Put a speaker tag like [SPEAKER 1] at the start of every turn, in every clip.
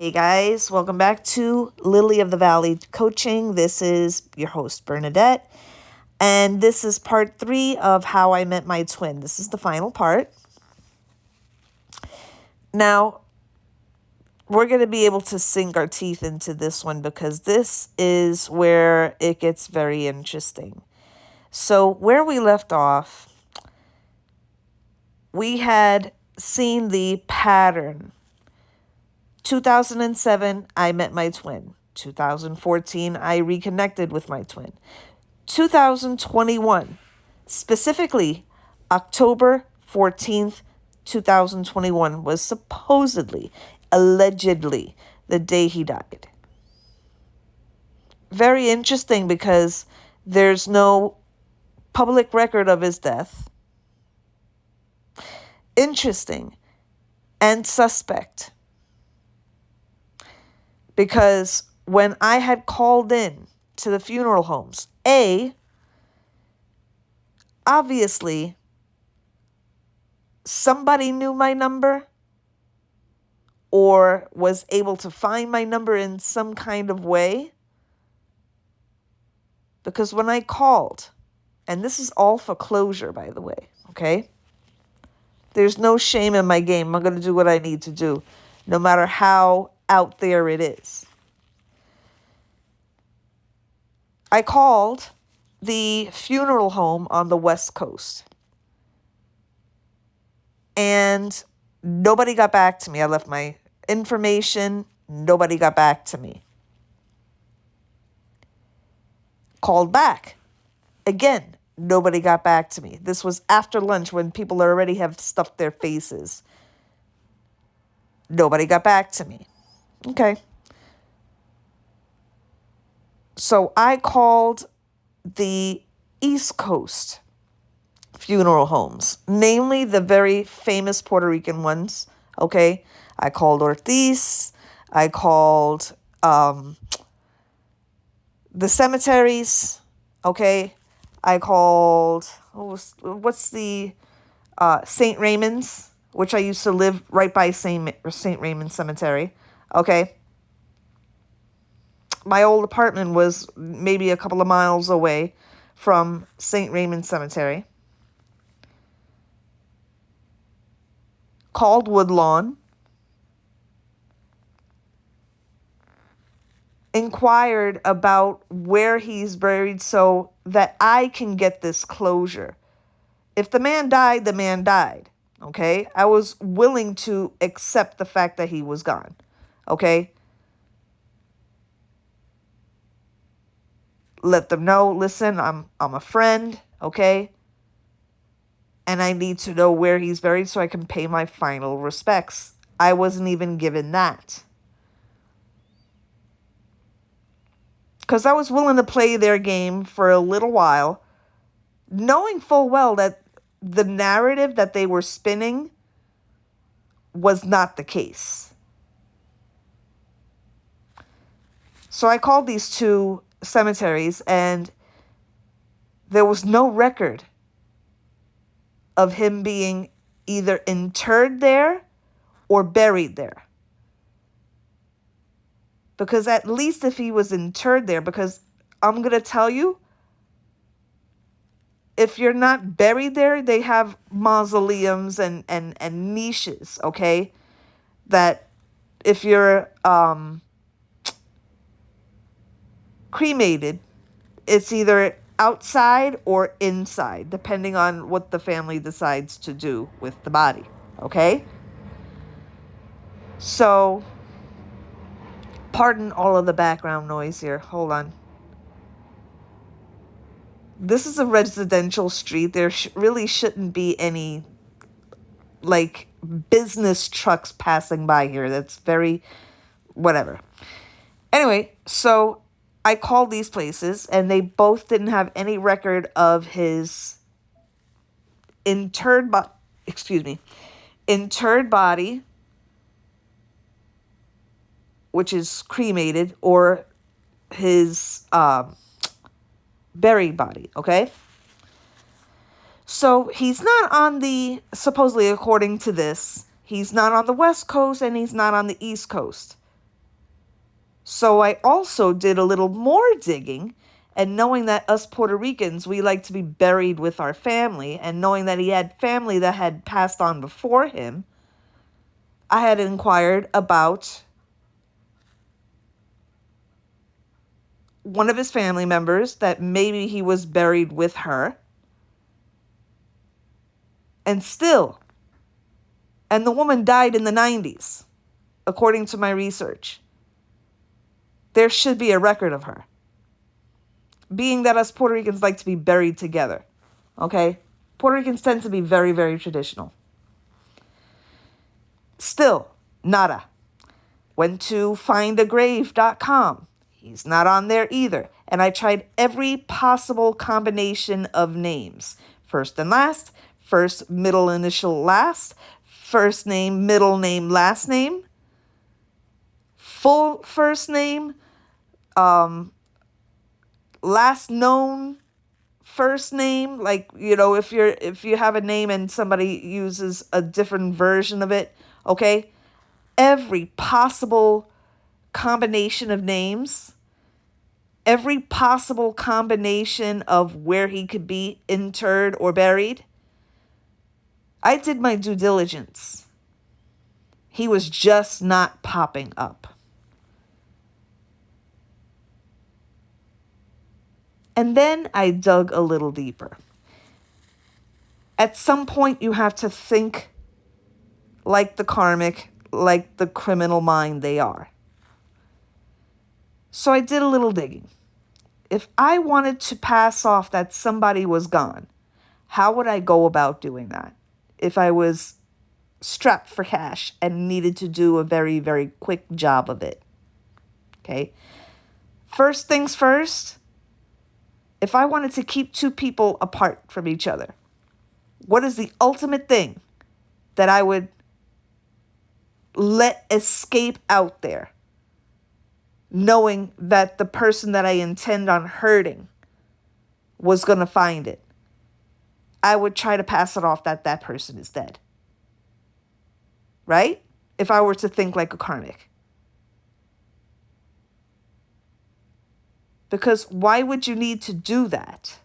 [SPEAKER 1] Hey guys, welcome back to Lily of the Valley Coaching. This is your host, Bernadette, and this is part 3 of How I Met My Twin. This is the final part. Now, we're going to be able to sink our teeth into this one because this is where it gets very interesting. So, where we left off, we had seen the pattern. 2007, I met my twin. 2014, I reconnected with my twin. 2021, specifically October 14th, 2021 was supposedly, allegedly, the day he died. Very interesting because there's no public record of his death. Interesting and suspect. Because when I had called in to the funeral homes, obviously, somebody knew my number or was able to find my number in some kind of way. Because when I called, and this is all for closure, by the way, okay? There's no shame in my game. I'm going to do what I need to do, no matter how out there it is. I called the funeral home on the West Coast. And nobody got back to me. I left my information. Nobody got back to me. Called back. Again, nobody got back to me. This was after lunch when people already have stuffed their faces. Nobody got back to me. Okay. So I called the East Coast funeral homes, namely the very famous Puerto Rican ones. Okay. I called Ortiz. I called the cemeteries. Okay. I called, what's the St. Raymond's, which I used to live right by St. Raymond Cemetery. Okay. My old apartment was maybe a couple of miles away from St. Raymond Cemetery. Called Woodlawn. Inquired about where he's buried so that I can get this closure. If the man died, the man died. Okay? I was willing to accept the fact that he was gone. Okay? Let them know, listen, I'm a friend, okay? And I need to know where he's buried so I can pay my final respects. I wasn't even given that. Because I was willing to play their game for a little while, knowing full well that the narrative that they were spinning was not the case. So I called these two cemeteries, and there was no record of him being either interred there or buried there. Because at least if he was interred there, because I'm going to tell you, if you're not buried there, they have mausoleums and niches, okay? That if you're cremated, it's either outside or inside, depending on what the family decides to do with the body, okay? So, pardon all of the background noise here. Hold on. This is a residential street. There really shouldn't be any, business trucks passing by here. That's very, whatever. Anyway, so I called these places, and they both didn't have any record of his interred body, which is cremated, or his buried body, okay? So he's not on supposedly according to this, he's not on the West Coast and he's not on the East Coast. So I also did a little more digging, and knowing that us Puerto Ricans, we like to be buried with our family, and knowing that he had family that had passed on before him, I had inquired about one of his family members that maybe he was buried with her. And still, and the woman died in the 90s, according to my research. There should be a record of her. Being that us Puerto Ricans like to be buried together. Okay? Puerto Ricans tend to be very, very traditional. Still, nada. Went to findagrave.com. He's not on there either. And I tried every possible combination of names. First and last, first, middle, initial, last, first name, middle name, last name, full first name, last known first name. Like, if you have a name and somebody uses a different version of it, okay? Every possible combination of names, every possible combination of where he could be interred or buried. I did my due diligence. He was just not popping up. And then I dug a little deeper. At some point, you have to think like the karmic, like the criminal mind they are. So I did a little digging. If I wanted to pass off that somebody was gone, how would I go about doing that? If I was strapped for cash and needed to do a very, very quick job of it. Okay. First things first, if I wanted to keep two people apart from each other, what is the ultimate thing that I would let escape out there, knowing that the person that I intend on hurting was going to find it? I would try to pass it off that that person is dead. Right? If I were to think like a karmic. Because why would you need to do that?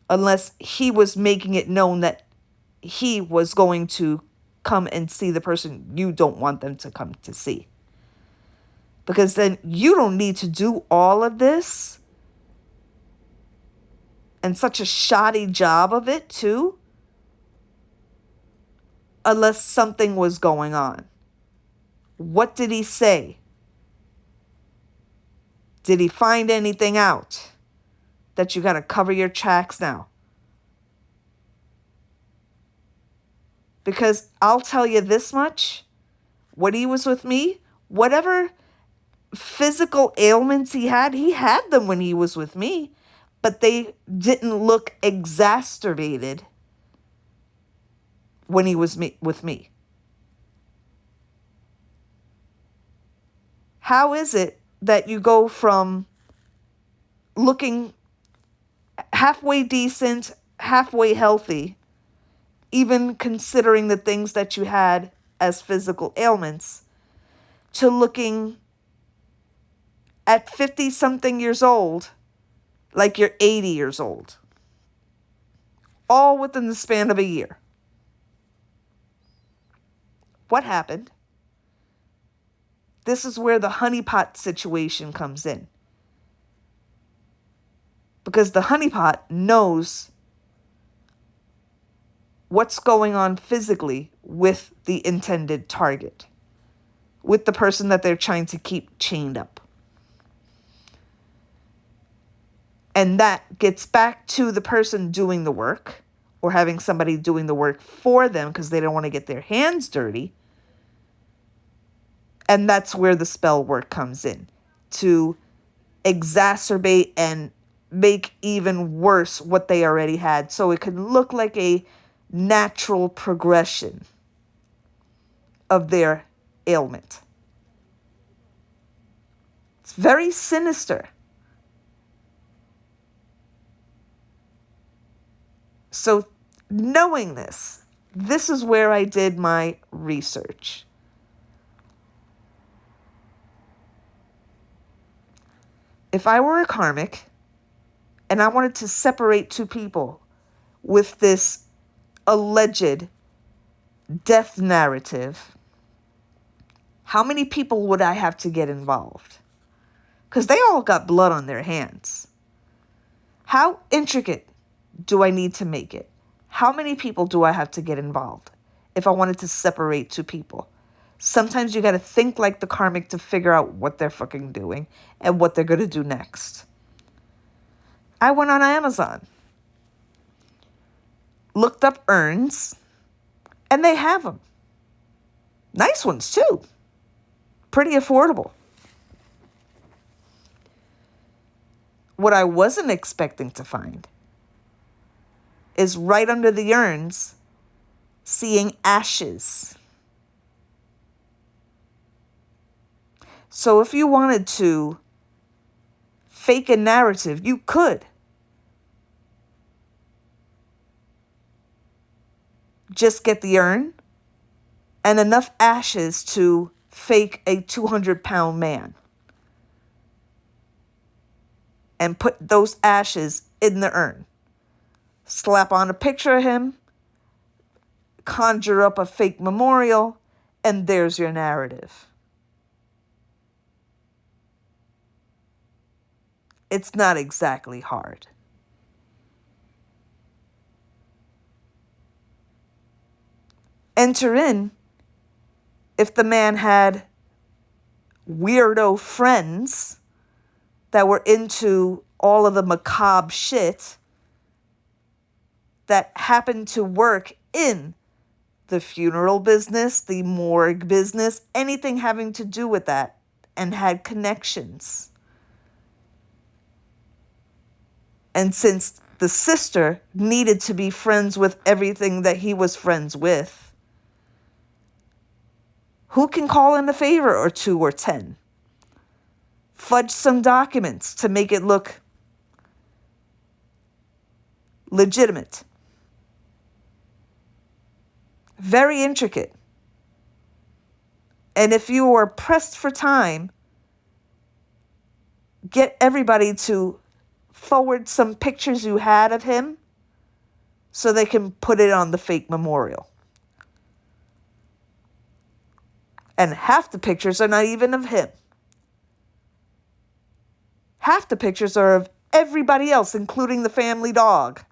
[SPEAKER 1] Unless he was making it known that he was going to come and see the person you don't want them to come to see. Because then you don't need to do all of this and such a shoddy job of it too, unless something was going on. What did he say? Did he find anything out that you got to cover your tracks now? Because I'll tell you this much, when he was with me, whatever physical ailments he had them when he was with me, but they didn't look exacerbated when he was with me. How is it that you go from looking halfway decent, halfway healthy, even considering the things that you had as physical ailments, to looking at 50-something years old like you're 80 years old? All within the span of a year. What happened? This is where the honeypot situation comes in. Because the honeypot knows what's going on physically with the intended target, with the person that they're trying to keep chained up. And that gets back to the person doing the work, or having somebody doing the work for them because they don't want to get their hands dirty. And that's where the spell work comes in, to exacerbate and make even worse what they already had, so it can look like a natural progression of their ailment. It's very sinister. So knowing this is where I did my research. If I were a karmic and I wanted to separate two people with this alleged death narrative, how many people would I have to get involved? Because they all got blood on their hands. How intricate do I need to make it? How many people do I have to get involved if I wanted to separate two people? Sometimes you got to think like the karmic to figure out what they're fucking doing and what they're going to do next. I went on Amazon, looked up urns, and they have them. Nice ones too. Pretty affordable. What I wasn't expecting to find is right under the urns, seeing ashes. So if you wanted to fake a narrative, you could. Just get the urn and enough ashes to fake a 200-pound man. And put those ashes in the urn. Slap on a picture of him, conjure up a fake memorial, and there's your narrative. It's not exactly hard. Enter in if the man had weirdo friends that were into all of the macabre shit that happened to work in the funeral business, the morgue business, anything having to do with that, and had connections. And since the sister needed to be friends with everything that he was friends with, who can call in a favor or 2 or 10? Fudge some documents to make it look legitimate. Very intricate. And if you are pressed for time, get everybody to forward some pictures you had of him so they can put it on the fake memorial. And half the pictures are not even of him. Half the pictures are of everybody else, including the family dog.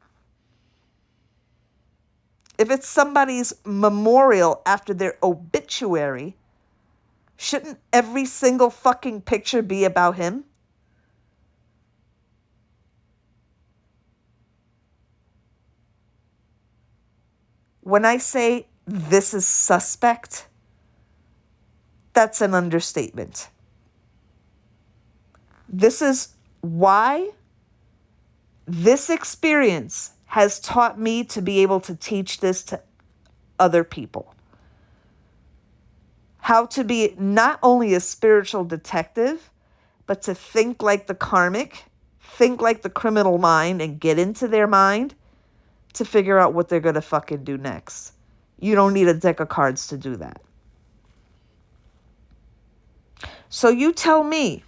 [SPEAKER 1] If it's somebody's memorial after their obituary, shouldn't every single fucking picture be about him? When I say this is suspect, that's an understatement. This is why this experience has taught me to be able to teach this to other people. How to be not only a spiritual detective, but to think like the karmic, think like the criminal mind, and get into their mind to figure out what they're going to fucking do next. You don't need a deck of cards to do that. So you tell me,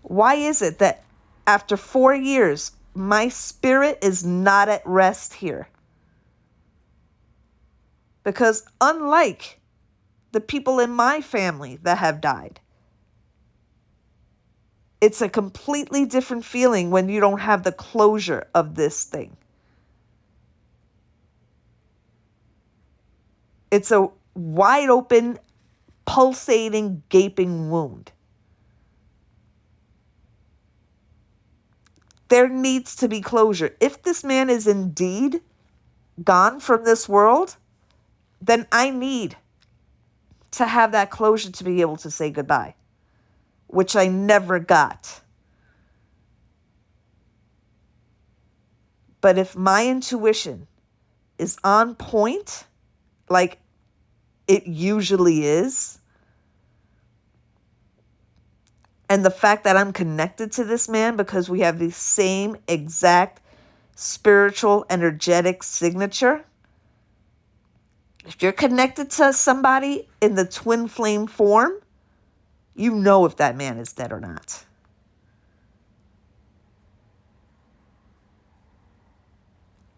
[SPEAKER 1] why is it that after 4 years, my spirit is not at rest here? Because unlike the people in my family that have died, it's a completely different feeling when you don't have the closure of this thing. It's a wide open, pulsating, gaping wound. There needs to be closure. If this man is indeed gone from this world, then I need to have that closure to be able to say goodbye, which I never got. But if my intuition is on point, like it usually is, and the fact that I'm connected to this man because we have the same exact spiritual, energetic signature. If you're connected to somebody in the twin flame form, You know if that man is dead or not.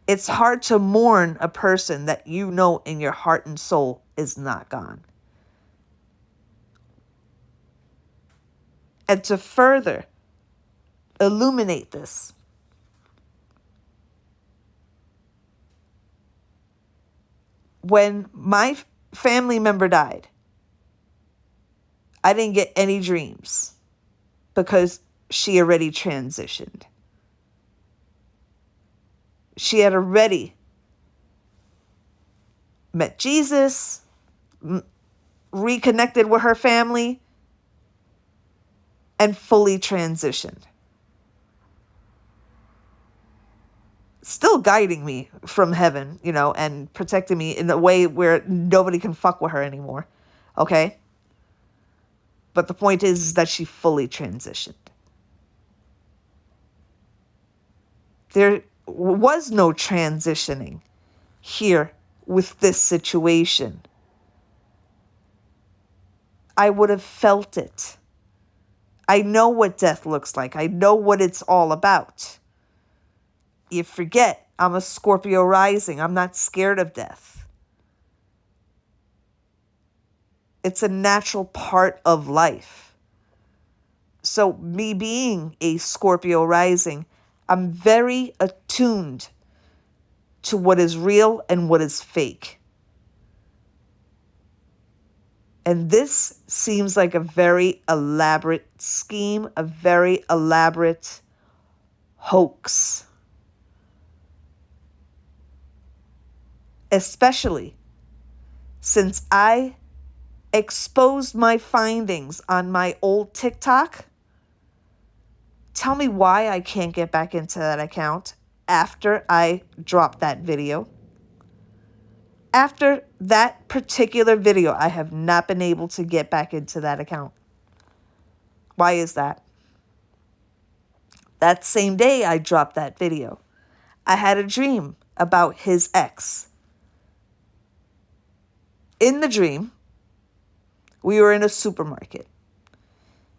[SPEAKER 1] It's hard to mourn a person that you know in your heart and soul is not gone. And to further illuminate this, when my family member died, I didn't get any dreams because she already transitioned. She had already met Jesus, reconnected with her family, and fully transitioned. Still guiding me from heaven, and protecting me in a way where nobody can fuck with her anymore. Okay? But the point is that she fully transitioned. There was no transitioning here with this situation. I would have felt it. I know what death looks like. I know what it's all about. You forget, I'm a Scorpio rising. I'm not scared of death. It's a natural part of life. So me being a Scorpio rising, I'm very attuned to what is real and what is fake. And this seems like a very elaborate scheme, a very elaborate hoax. Especially since I exposed my findings on my old TikTok. Tell me why I can't get back into that account after I dropped that video. After that particular video, I have not been able to get back into that account. Why is that? That same day I dropped that video, I had a dream about his ex. In the dream, we were in a supermarket,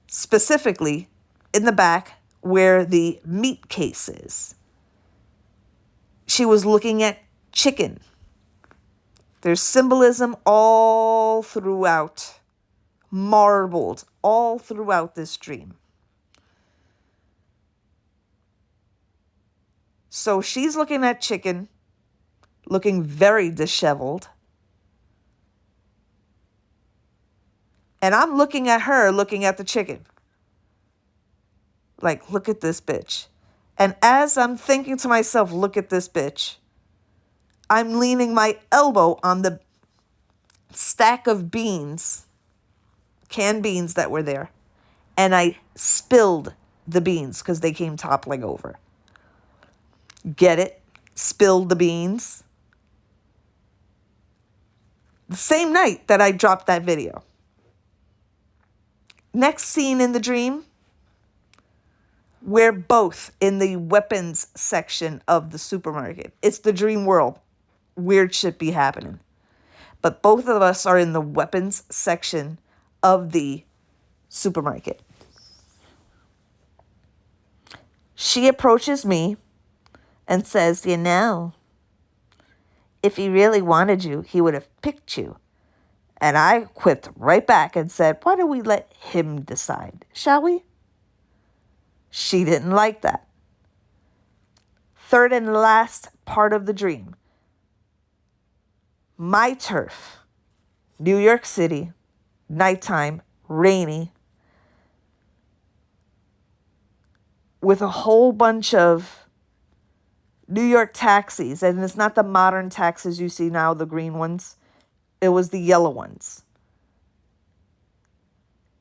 [SPEAKER 1] specifically in the back where the meat case is. She was looking at chicken. There's symbolism all throughout, marbled all throughout this dream. So she's looking at chicken, looking very disheveled. And I'm looking at her, looking at the chicken. Like, look at this bitch. And as I'm thinking to myself, look at this bitch, I'm leaning my elbow on the stack of beans, canned beans that were there. And I spilled the beans because they came toppling over. Get it? Spilled the beans. The same night that I dropped that video. Next scene in the dream, we're both in the weapons section of the supermarket. It's the dream world. Weird shit be happening. But both of us are in the weapons section of the supermarket. She approaches me and says, if he really wanted you, he would have picked you. And I quipped right back and said, why don't we let him decide, shall we? She didn't like that. Third and last part of the dream. My turf, New York City, nighttime, rainy, with a whole bunch of New York taxis. And it's not the modern taxis you see now, the green ones. It was the yellow ones.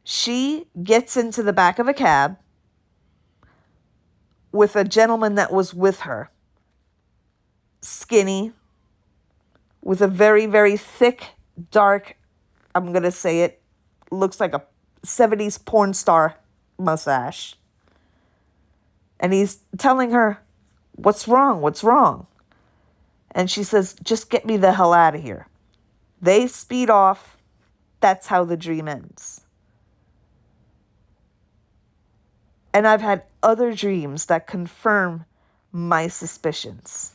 [SPEAKER 1] She gets into the back of a cab with a gentleman that was with her. Skinny, with a very, very thick, dark, I'm going to say it, looks like a 70s porn star mustache. And he's telling her, what's wrong? What's wrong? And she says, just get me the hell out of here. They speed off. That's how the dream ends. And I've had other dreams that confirm my suspicions.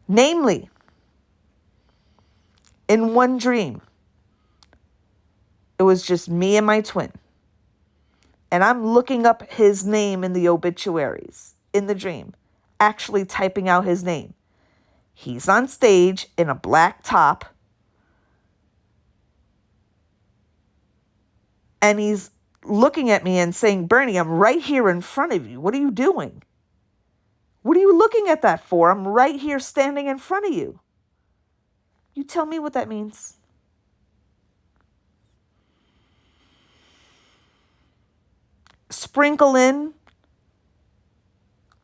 [SPEAKER 1] Namely, in one dream, it was just me and my twin. And I'm looking up his name in the obituaries in the dream, actually typing out his name. He's on stage in a black top. And he's looking at me and saying, Bernie, I'm right here in front of you. What are you doing? What are you looking at that for? I'm right here standing in front of you. You tell me what that means. Sprinkle in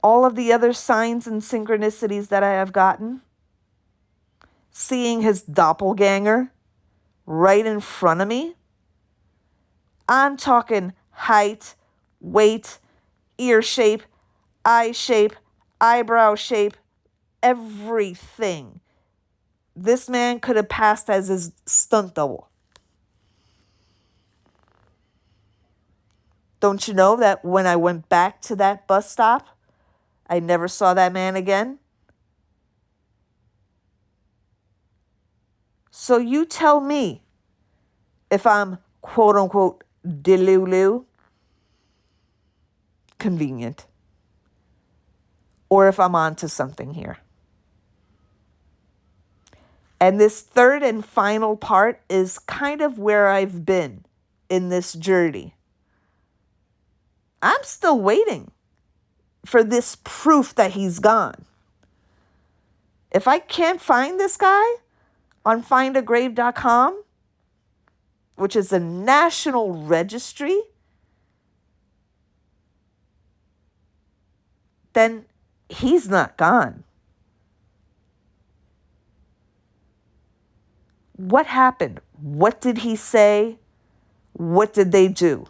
[SPEAKER 1] all of the other signs and synchronicities that I have gotten. Seeing his doppelganger right in front of me. I'm talking height, weight, ear shape, eye shape, eyebrow shape, everything. This man could have passed as his stunt double. Don't you know that when I went back to that bus stop, I never saw that man again? So you tell me if I'm quote unquote delulu, convenient, or if I'm onto something here. And this third and final part is kind of where I've been in this journey. I'm still waiting for this proof that he's gone. If I can't find this guy on findagrave.com, which is a national registry, then he's not gone. What happened? What did he say? What did they do?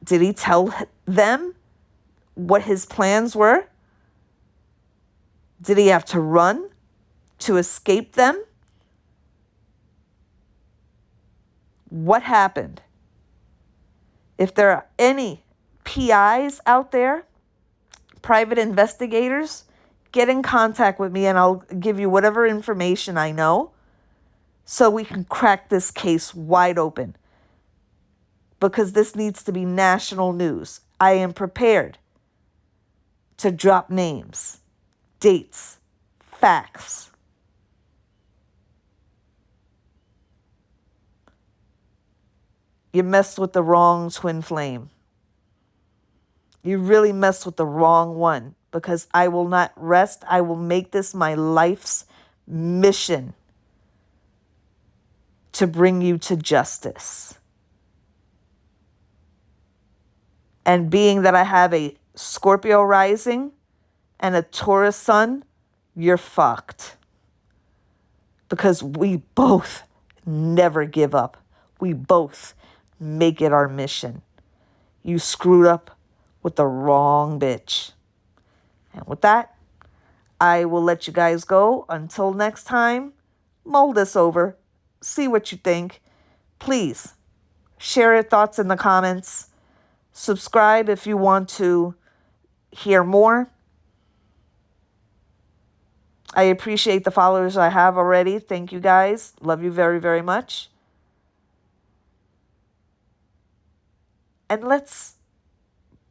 [SPEAKER 1] Did he tell them what his plans were? Did he have to run to escape them? What happened? If there are any PIs out there, private investigators, get in contact with me and I'll give you whatever information I know so we can crack this case wide open. Because this needs to be national news. I am prepared to drop names, dates, facts. You messed with the wrong twin flame. You really messed with the wrong one, because I will not rest. I will make this my life's mission to bring you to justice. And being that I have a Scorpio rising and a Taurus sun, you're fucked. Because we both never give up. We both make it our mission. You screwed up with the wrong bitch. And with that, I will let you guys go. Until next time, mull this over. See what you think. Please share your thoughts in the comments. Subscribe if you want to hear more. I appreciate the followers I have already. Thank you guys. Love you very, very much. And let's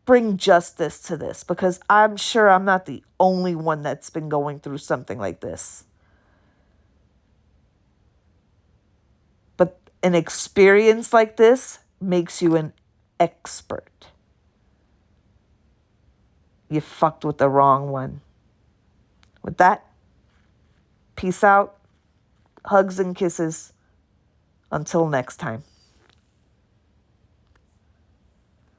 [SPEAKER 1] bring justice to this, because I'm sure I'm not the only one that's been going through something like this. But an experience like this makes you an expert. You fucked with the wrong one. With that, peace out, hugs and kisses. Until next time.